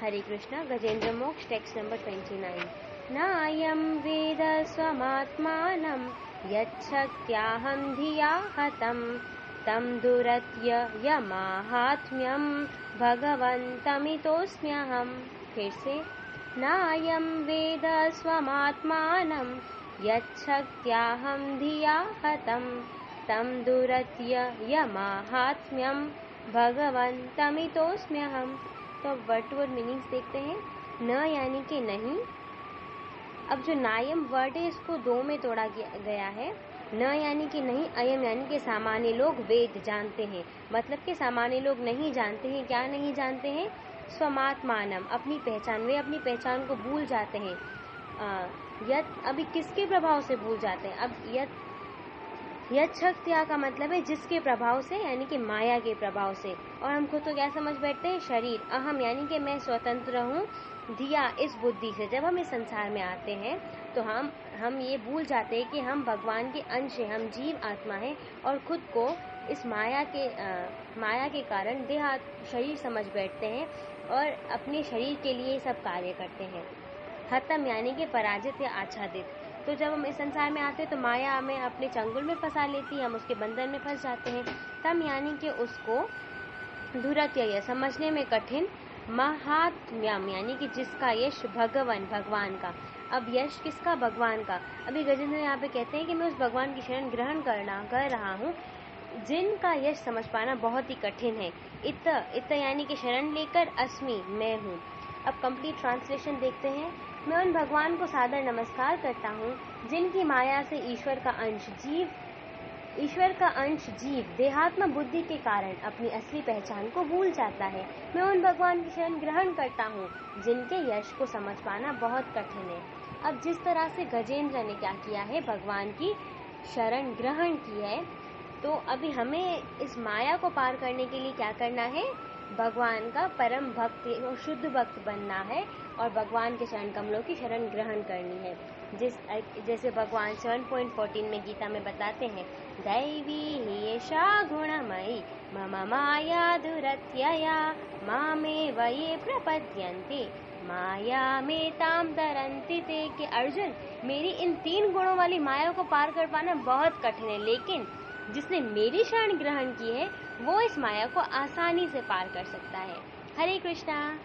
हरे कृष्णा। गजेंद्र मोक्ष text number 29। नायं वेद स्वमात्मानं यच्छक्त्याहं धिया हतं तं दुरत्य यमाहात्म्यं भगवन्तमितोऽस्म्यहम्। फिर से, नायं वेद स्वमात्मानं यच्छक्त्याहं धिया हतं तं दुरत्य यमाहात्म्यं भगवन्तमितोऽस्म्यहम्। तो अब वर्ड टू वर्ड मीनिंग्स देखते हैं। न यानी कि नहीं। अब जो नायम वर्ड है इसको दो में तोड़ा गया है। न यानी कि नहीं, अयम यानी कि सामान्य लोग वेद जानते हैं। मतलब कि सामान्य लोग नहीं जानते हैं। क्या नहीं जानते हैं? स्वमात्मानम, अपनी पहचान। वे अपनी पहचान को भूल जाते हैं। अभी किसके प्रभाव से भूल जाते हैं? अब यच्छक्त्या का मतलब है जिसके प्रभाव से, यानी कि माया के प्रभाव से। और हम खुद तो क्या समझ बैठते हैं? शरीर। अहम यानी कि मैं स्वतंत्र हूँ। धिया, इस बुद्धि से जब हम इस संसार में आते हैं तो हम ये भूल जाते हैं कि हम भगवान के अंश हैं, हम जीव आत्मा हैं और खुद को इस माया के कारण शरीर समझ बैठते हैं और अपने शरीर के लिए सब कार्य करते हैं। हतम यानी कि पराजित या आच्छादित। तो जब हम इस संसार में आते हैं तो माया हमें अपने चंगुल में फंसा लेती है, हम उसके बंधन में फंस जाते हैं। तम यानी कि उसको, दुरत्य समझने में कठिन, महात्म्यम यानी कि जिसका यश, भगवान का। अब यश किसका? भगवान का। अभी गजेंद्र यहाँ पे कहते हैं कि मैं उस भगवान की शरण ग्रहण कर रहा हूँ जिनका यश समझ पाना बहुत ही कठिन है। इत यानी कि शरण लेकर, अस्मि मैं हूँ। अब कंप्लीट ट्रांसलेशन देखते हैं। मैं उन भगवान को सादर नमस्कार करता हूँ जिनकी माया से ईश्वर का अंश जीव देहात्म बुद्धि के कारण अपनी असली पहचान को भूल जाता है। मैं उन भगवान की शरण ग्रहण करता हूँ जिनके यश को समझ पाना बहुत कठिन है। अब जिस तरह से गजेंद्र ने क्या किया है, भगवान की शरण ग्रहण की है, तो अभी हमें इस माया को पार करने के लिए क्या करना है? भगवान का परम भक्त और शुद्ध भक्त बनना है और भगवान के चरण कमलों की शरण ग्रहण करनी है। जैसे भगवान 7.14 में गीता में बताते हैं, दैवी ही एषा गुणमयी मम माया दुरत्यया मामेव ये प्रपद्यन्ते माया में ताम तरन्ति ते। कि अर्जुन, मेरी इन 3 गुणों वाली माया को पार कर पाना बहुत कठिन है, लेकिन जिसने मेरी शरण ग्रहण की है वो इस माया को आसानी से पार कर सकता है। हरे कृष्णा।